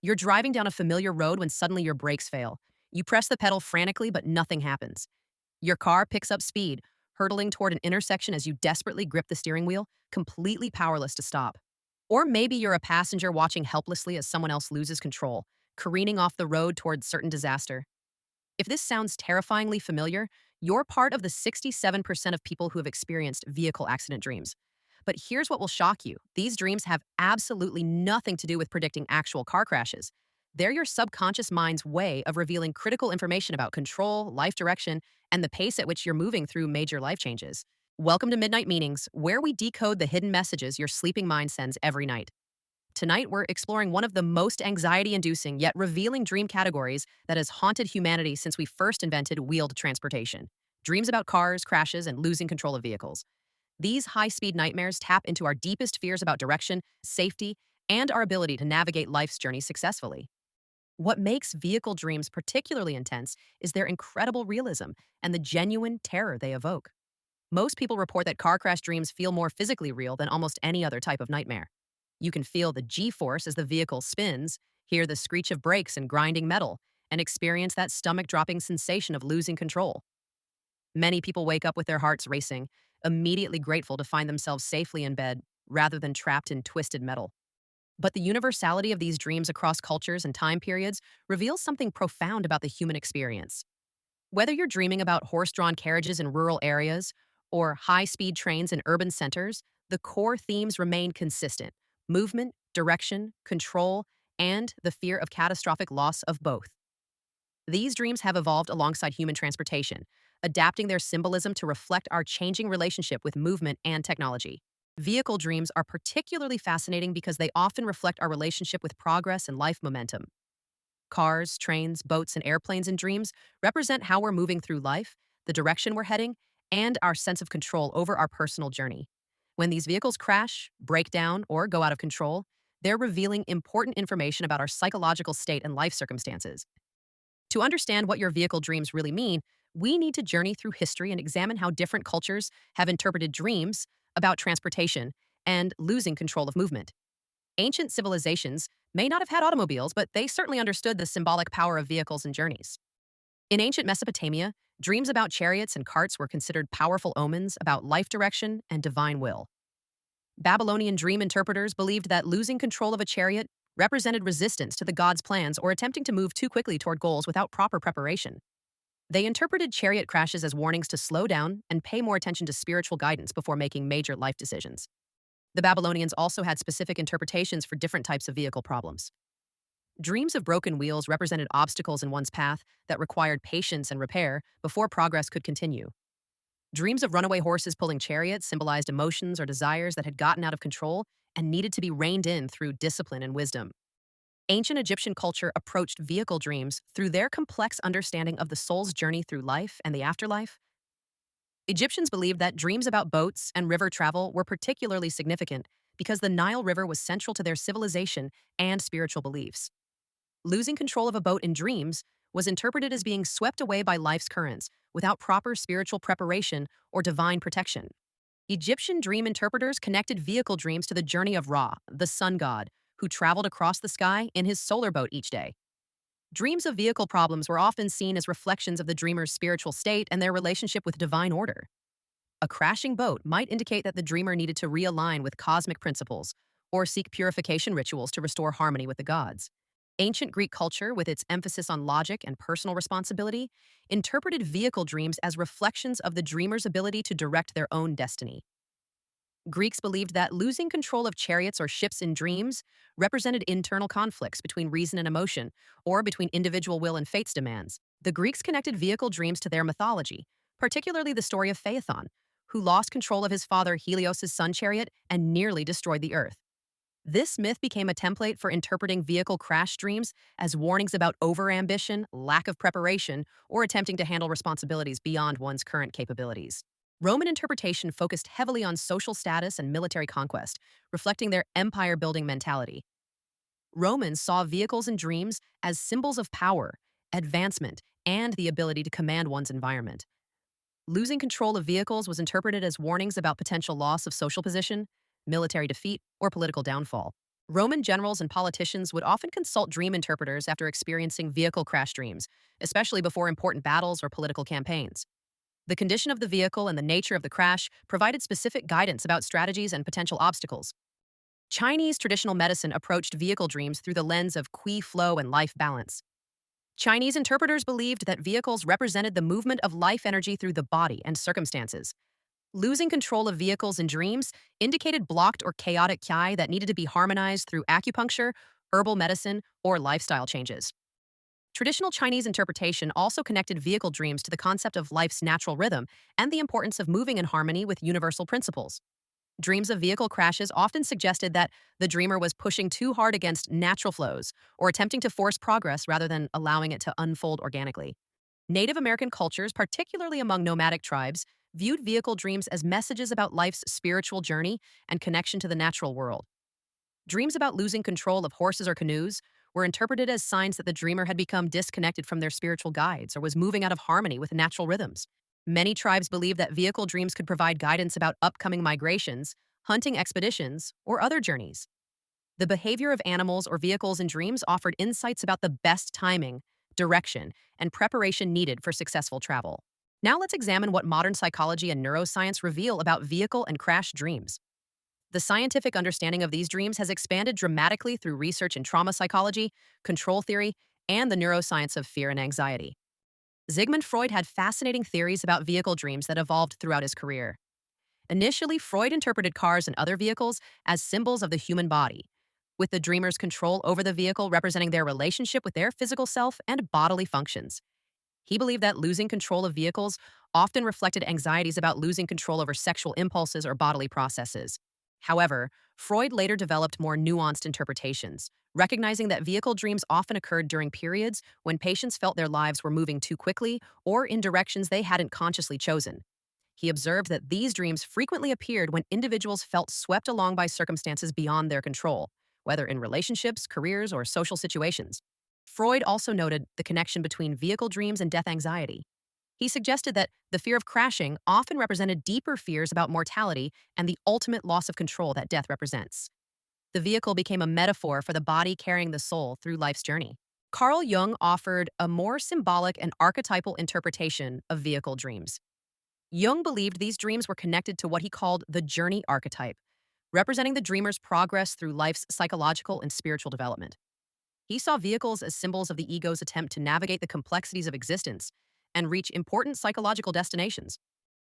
You're driving down a familiar road when suddenly your brakes fail. You press the pedal frantically, but nothing happens. Your car picks up speed, hurtling toward an intersection as you desperately grip the steering wheel, completely powerless to stop. Or maybe you're a passenger watching helplessly as someone else loses control, careening off the road toward certain disaster. If this sounds terrifyingly familiar, you're part of the 67% of people who have experienced vehicle accident dreams. But here's what will shock you: these dreams have absolutely nothing to do with predicting actual car crashes. They're your subconscious mind's way of revealing critical information about control, life direction, and the pace at which you're moving through major life changes. Welcome to Midnight Meanings, where we decode the hidden messages your sleeping mind sends every night. Tonight, we're exploring one of the most anxiety inducing yet revealing dream categories that has haunted humanity since we first invented wheeled transportation: dreams about cars, crashes, and losing control of vehicles. These high speed nightmares tap into our deepest fears about direction, safety, and our ability to navigate life's journey successfully. What makes vehicle dreams particularly intense is their incredible realism and the genuine terror they evoke. Most people report that car crash dreams feel more physically real than almost any other type of nightmare. You can feel the G force as the vehicle spins, hear the screech of brakes and grinding metal, and experience that stomach dropping sensation of losing control. Many people wake up with their hearts racing, immediately grateful to find themselves safely in bed rather than trapped in twisted metal. But the universality of these dreams across cultures and time periods reveals something profound about the human experience. Whether you're dreaming about horse drawn carriages in rural areas or high speed trains in urban centers, the core themes remain consistent: movement, direction, control, and the fear of catastrophic loss of both. These dreams have evolved alongside human transportation, adapting their symbolism to reflect our changing relationship with movement and technology. Vehicle dreams are particularly fascinating because they often reflect our relationship with progress and life momentum. Cars, trains, boats, and airplanes in dreams represent how we're moving through life, the direction we're heading, and our sense of control over our personal journey. When these vehicles crash, break down, or go out of control, they're revealing important information about our psychological state and life circumstances. To understand what your vehicle dreams really mean, we need to journey through history and examine how different cultures have interpreted dreams about transportation and losing control of movement. Ancient civilizations may not have had automobiles, but they certainly understood the symbolic power of vehicles and journeys. In ancient Mesopotamia, dreams about chariots and carts were considered powerful omens about life direction and divine will. Babylonian dream interpreters believed that losing control of a chariot represented resistance to the god's plans or attempting to move too quickly toward goals without proper preparation. They interpreted chariot crashes as warnings to slow down and pay more attention to spiritual guidance before making major life decisions. The Babylonians also had specific interpretations for different types of vehicle problems. Dreams of broken wheels represented obstacles in one's path that required patience and repair before progress could continue. Dreams of runaway horses pulling chariots symbolized emotions or desires that had gotten out of control and needed to be reined in through discipline and wisdom. Ancient Egyptian culture approached vehicle dreams through their complex understanding of the soul's journey through life and the afterlife. Egyptians believed that dreams about boats and river travel were particularly significant because the Nile River was central to their civilization and spiritual beliefs. Losing control of a boat in dreams was interpreted as being swept away by life's currents without proper spiritual preparation or divine protection. Egyptian dream interpreters connected vehicle dreams to the journey of Ra, the sun god, who traveled across the sky in his solar boat each day. Dreams of vehicle problems were often seen as reflections of the dreamer's spiritual state and their relationship with divine order. A crashing boat might indicate that the dreamer needed to realign with cosmic principles or seek purification rituals to restore harmony with the gods. Ancient Greek culture, with its emphasis on logic and personal responsibility, interpreted vehicle dreams as reflections of the dreamer's ability to direct their own destiny. Greeks believed that losing control of chariots or ships in dreams represented internal conflicts between reason and emotion, or between individual will and fate's demands. The Greeks connected vehicle dreams to their mythology, particularly the story of Phaethon, who lost control of his father Helios' sun chariot and nearly destroyed the earth. This myth became a template for interpreting vehicle crash dreams as warnings about overambition, lack of preparation, or attempting to handle responsibilities beyond one's current capabilities. Roman interpretation focused heavily on social status and military conquest, reflecting their empire-building mentality. Romans saw vehicles and dreams as symbols of power, advancement, and the ability to command one's environment. Losing control of vehicles was interpreted as warnings about potential loss of social position, military defeat, or political downfall. Roman generals and politicians would often consult dream interpreters after experiencing vehicle crash dreams, especially before important battles or political campaigns. The condition of the vehicle and the nature of the crash provided specific guidance about strategies and potential obstacles. Chinese traditional medicine approached vehicle dreams through the lens of qi flow and life balance. Chinese interpreters believed that vehicles represented the movement of life energy through the body and circumstances. Losing control of vehicles in dreams indicated blocked or chaotic qi that needed to be harmonized through acupuncture, herbal medicine, or lifestyle changes. Traditional Chinese interpretation also connected vehicle dreams to the concept of life's natural rhythm and the importance of moving in harmony with universal principles. Dreams of vehicle crashes often suggested that the dreamer was pushing too hard against natural flows or attempting to force progress rather than allowing it to unfold organically. Native American cultures, particularly among nomadic tribes, viewed vehicle dreams as messages about life's spiritual journey and connection to the natural world. Dreams about losing control of horses or canoes were interpreted as signs that the dreamer had become disconnected from their spiritual guides or was moving out of harmony with natural rhythms. Many tribes believed that vehicle dreams could provide guidance about upcoming migrations, hunting expeditions, or other journeys. The behavior of animals or vehicles in dreams offered insights about the best timing, direction, and preparation needed for successful travel. Now let's examine what modern psychology and neuroscience reveal about vehicle and crash dreams. The scientific understanding of these dreams has expanded dramatically through research in trauma psychology, control theory, and the neuroscience of fear and anxiety. Sigmund Freud had fascinating theories about vehicle dreams that evolved throughout his career. Initially, Freud interpreted cars and other vehicles as symbols of the human body, with the dreamer's control over the vehicle representing their relationship with their physical self and bodily functions. He believed that losing control of vehicles often reflected anxieties about losing control over sexual impulses or bodily processes. However, Freud later developed more nuanced interpretations, recognizing that vehicle dreams often occurred during periods when patients felt their lives were moving too quickly or in directions they hadn't consciously chosen. He observed that these dreams frequently appeared when individuals felt swept along by circumstances beyond their control, whether in relationships, careers, or social situations. Freud also noted the connection between vehicle dreams and death anxiety. He suggested that the fear of crashing often represented deeper fears about mortality and the ultimate loss of control that death represents. The vehicle became a metaphor for the body carrying the soul through life's journey. Carl Jung offered a more symbolic and archetypal interpretation of vehicle dreams. Jung believed these dreams were connected to what he called the journey archetype, representing the dreamer's progress through life's psychological and spiritual development. He saw vehicles as symbols of the ego's attempt to navigate the complexities of existence and reach important psychological destinations.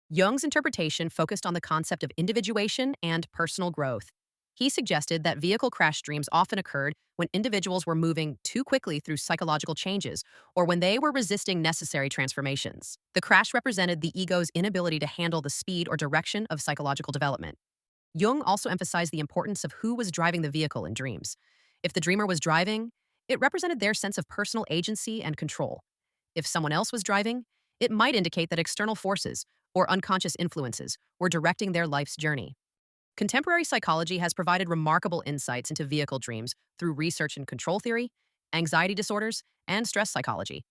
Jung's interpretation focused on the concept of individuation and personal growth. He suggested that vehicle crash dreams often occurred when individuals were moving too quickly through psychological changes or when they were resisting necessary transformations. The crash represented the ego's inability to handle the speed or direction of psychological development. Jung also emphasized the importance of who was driving the vehicle in dreams. If the dreamer was driving, it represented their sense of personal agency and control. If someone else was driving, it might indicate that external forces or unconscious influences were directing their life's journey. Contemporary psychology has provided remarkable insights into vehicle dreams through research in control theory, anxiety disorders, and stress psychology.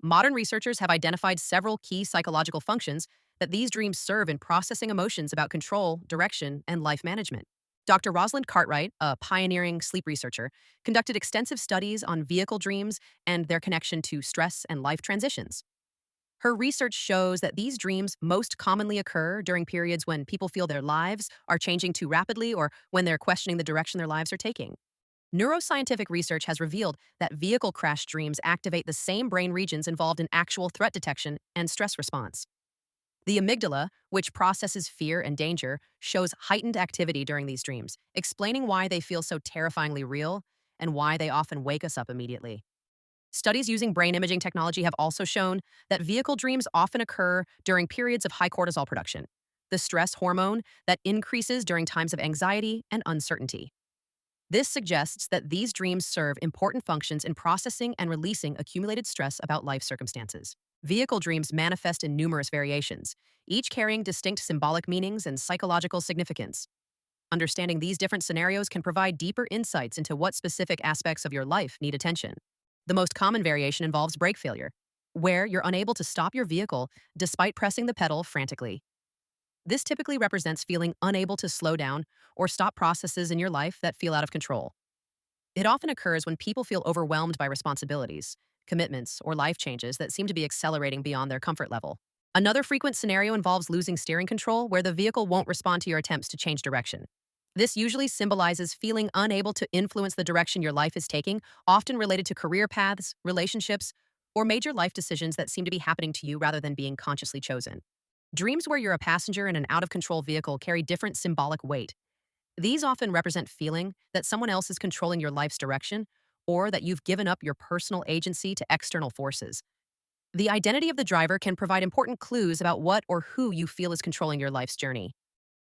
Modern researchers have identified several key psychological functions that these dreams serve in processing emotions about control, direction, and life management. Dr. Rosalind Cartwright, a pioneering sleep researcher, conducted extensive studies on vehicle dreams and their connection to stress and life transitions. Her research shows that these dreams most commonly occur during periods when people feel their lives are changing too rapidly or when they're questioning the direction their lives are taking. Neuroscientific research has revealed that vehicle crash dreams activate the same brain regions involved in actual threat detection and stress response. The amygdala, which processes fear and danger, shows heightened activity during these dreams, explaining why they feel so terrifyingly real and why they often wake us up immediately. Studies using brain imaging technology have also shown that vehicle dreams often occur during periods of high cortisol production, the stress hormone that increases during times of anxiety and uncertainty. This suggests that these dreams serve important functions in processing and releasing accumulated stress about life circumstances. Vehicle dreams manifest in numerous variations, each carrying distinct symbolic meanings and psychological significance. Understanding these different scenarios can provide deeper insights into what specific aspects of your life need attention. The most common variation involves brake failure, where you're unable to stop your vehicle despite pressing the pedal frantically. This typically represents feeling unable to slow down or stop processes in your life that feel out of control. It often occurs when people feel overwhelmed by responsibilities, commitments, or life changes that seem to be accelerating beyond their comfort level. Another frequent scenario involves losing steering control, where the vehicle won't respond to your attempts to change direction. This usually symbolizes feeling unable to influence the direction your life is taking, often related to career paths, relationships, or major life decisions that seem to be happening to you rather than being consciously chosen. Dreams where you're a passenger in an out of control vehicle carry different symbolic weight. These often represent feeling that someone else is controlling your life's direction, or that you've given up your personal agency to external forces. The identity of the driver can provide important clues about what or who you feel is controlling your life's journey.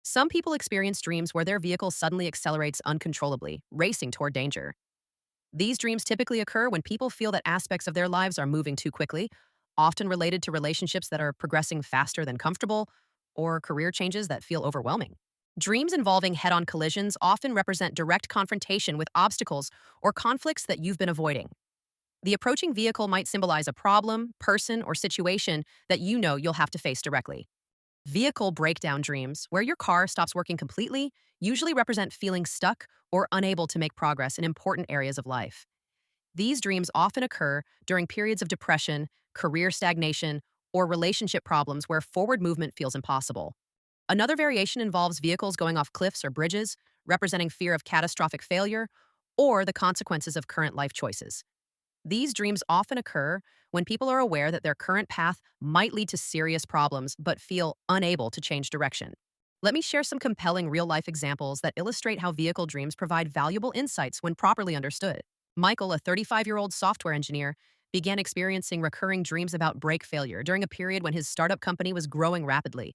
Some people experience dreams where their vehicle suddenly accelerates uncontrollably, racing toward danger. These dreams typically occur when people feel that aspects of their lives are moving too quickly, often related to relationships that are progressing faster than comfortable, or career changes that feel overwhelming. Dreams involving head on collisions often represent direct confrontation with obstacles or conflicts that you've been avoiding. The approaching vehicle might symbolize a problem, person, or situation that you know you'll have to face directly. Vehicle breakdown dreams, where your car stops working completely, usually represent feeling stuck or unable to make progress in important areas of life. These dreams often occur during periods of depression, career stagnation, or relationship problems where forward movement feels impossible. Another variation involves vehicles going off cliffs or bridges, representing fear of catastrophic failure or the consequences of current life choices. These dreams often occur when people are aware that their current path might lead to serious problems but feel unable to change direction. Let me share some compelling real life examples that illustrate how vehicle dreams provide valuable insights when properly understood. Michael, a 35-year-old software engineer, began experiencing recurring dreams about brake failure during a period when his startup company was growing rapidly.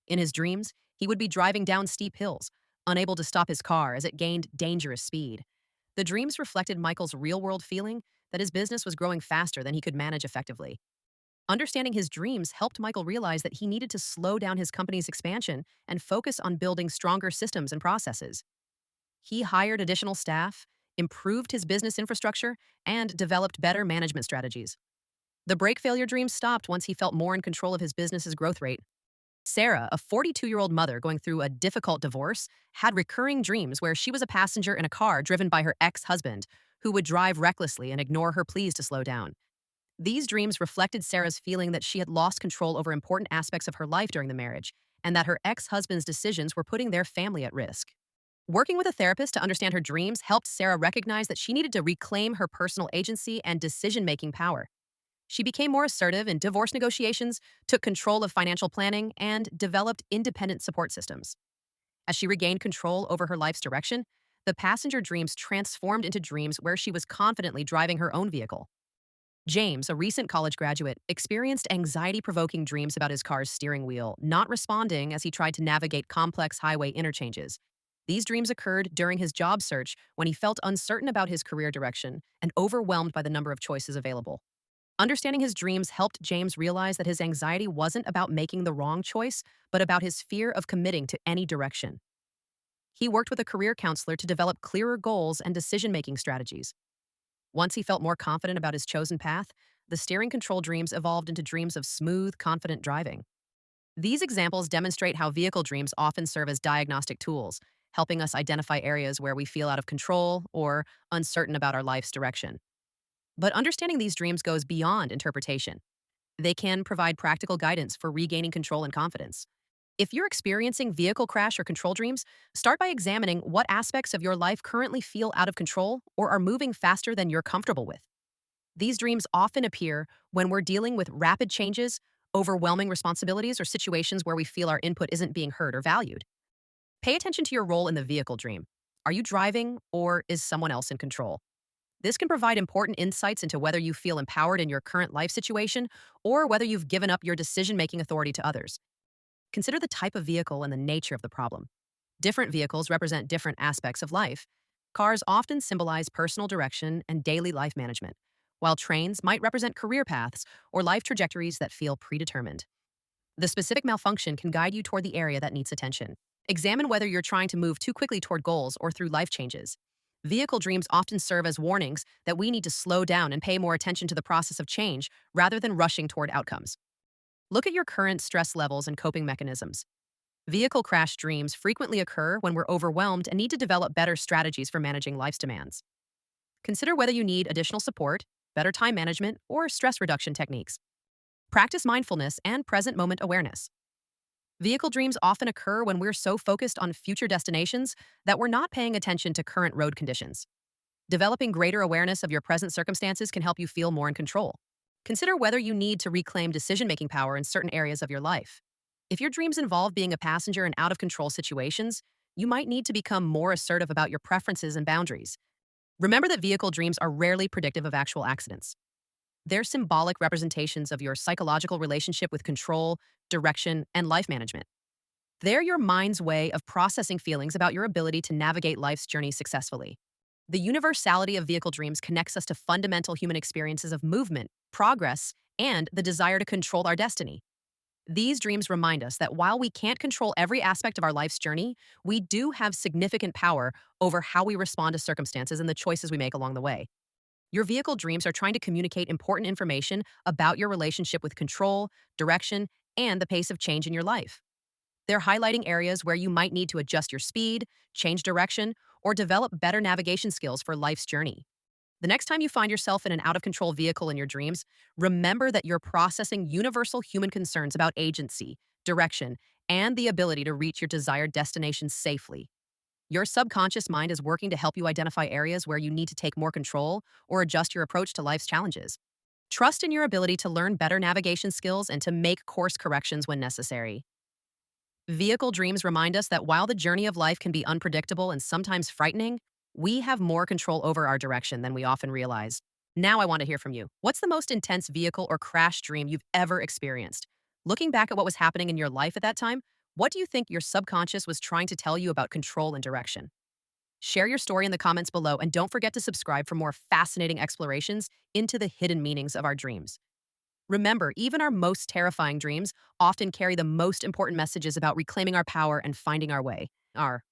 In his dreams, he would be driving down steep hills, unable to stop his car as it gained dangerous speed. The dreams reflected Michael's real world feeling that his business was growing faster than he could manage effectively. Understanding his dreams helped Michael realize that he needed to slow down his company's expansion and focus on building stronger systems and processes. He hired additional staff, improved his business infrastructure, and developed better management strategies. The brake failure dream stopped once he felt more in control of his business's growth rate. Sarah, a 42-year-old mother going through a difficult divorce, had recurring dreams where she was a passenger in a car driven by her ex-husband, who would drive recklessly and ignore her pleas to slow down. These dreams reflected Sarah's feeling that she had lost control over important aspects of her life during the marriage, and that her ex-husband's decisions were putting their family at risk. Working with a therapist to understand her dreams helped Sarah recognize that she needed to reclaim her personal agency and decision-making power. She became more assertive in divorce negotiations, took control of financial planning, and developed independent support systems. As she regained control over her life's direction, the passenger dreams transformed into dreams where she was confidently driving her own vehicle. James, a recent college graduate, experienced anxiety-provoking dreams about his car's steering wheel, not responding as he tried to navigate complex highway interchanges. These dreams occurred during his job search when he felt uncertain about his career direction and overwhelmed by the number of choices available. Understanding his dreams helped James realize that his anxiety wasn't about making the wrong choice, but about his fear of committing to any direction. He worked with a career counselor to develop clearer goals and decision-making strategies. Once he felt more confident about his chosen path, the steering control dreams evolved into dreams of smooth, confident driving. These examples demonstrate how vehicle dreams often serve as diagnostic tools, helping us identify areas where we feel out of control or uncertain about our life's direction. But understanding these dreams goes beyond interpretation. They can provide practical guidance for regaining control and confidence. If you're experiencing vehicle crash or control dreams, start by examining what aspects of your life currently feel out of control or are moving faster than you're comfortable with. These dreams often appear when we're dealing with rapid changes, overwhelming responsibilities, or situations where we feel our input isn't being heard or valued. Pay attention to your role in the vehicle dream. Are you driving, or is someone else in control? This can provide important insights into whether you feel empowered in your current life situation or whether you've given up your decision-making authority to others. Consider the type of vehicle and the nature of the problem. Different vehicles represent different aspects of life. Cars often symbolize personal direction and daily life management, while trains might represent career paths or life trajectories that feel predetermined. The specific malfunction can guide you toward the area that needs attention. Examine whether you're trying to move too quickly toward goals or through life changes. Vehicle dreams often serve as warnings that we need to slow down and pay more attention to the process of change rather than rushing toward outcomes. Look at your current stress levels and coping mechanisms. Vehicle crash dreams frequently occur when we're overwhelmed and need to develop better strategies for managing life's demands. Consider whether you need additional support, better time management, or stress reduction techniques. Practice mindfulness and present moment awareness. Vehicle dreams often occur when we're so focused on future destinations that we're not paying attention to current road conditions. Developing greater awareness of your present circumstances can help you feel more in control. Consider whether you need to reclaim decision making power in certain areas of your life. If your dreams involve being a passenger in out of control situations, you might need to become more assertive about your preferences and boundaries. Remember that vehicle dreams are rarely predictive of actual accidents. They're symbolic representations of your psychological relationship with control, direction, and life management. They're your mind's way of processing feelings about your ability to navigate life's journey successfully. The universality of vehicle dreams connects us to fundamental human experiences of movement, progress, and the desire to control our destiny. These dreams remind us that while we can't control every aspect of our life's journey, we do have significant power over how we respond to circumstances and the choices we make along the way. Your vehicle dreams are trying to communicate important information about your relationship with control, direction, and the pace of change in your life. They're highlighting areas where you might need to adjust your speed, change direction, or develop better navigation skills for life's journey. The next time you find yourself in an out of control vehicle in your dreams, remember that you're processing universal human concerns about agency, direction, and the ability to reach your desired destination safely. Your subconscious mind is working to help you identify areas where you need to take more control or adjust your approach to life's challenges. Trust in your ability to learn better navigation skills and to make course corrections when necessary. Vehicle dreams remind us that while the journey of life can be unpredictable and sometimes frightening, we have more control over our direction than we often realize. Now I want to hear from you. What's the most intense vehicle or crash dream you've ever experienced? Looking back at what was happening in your life at that time, what do you think your subconscious was trying to tell you about control and direction? Share your story in the comments below and don't forget to subscribe for more fascinating explorations into the hidden meanings of our dreams. Remember, even our most terrifying dreams often carry the most important messages about reclaiming our power and finding our way. Our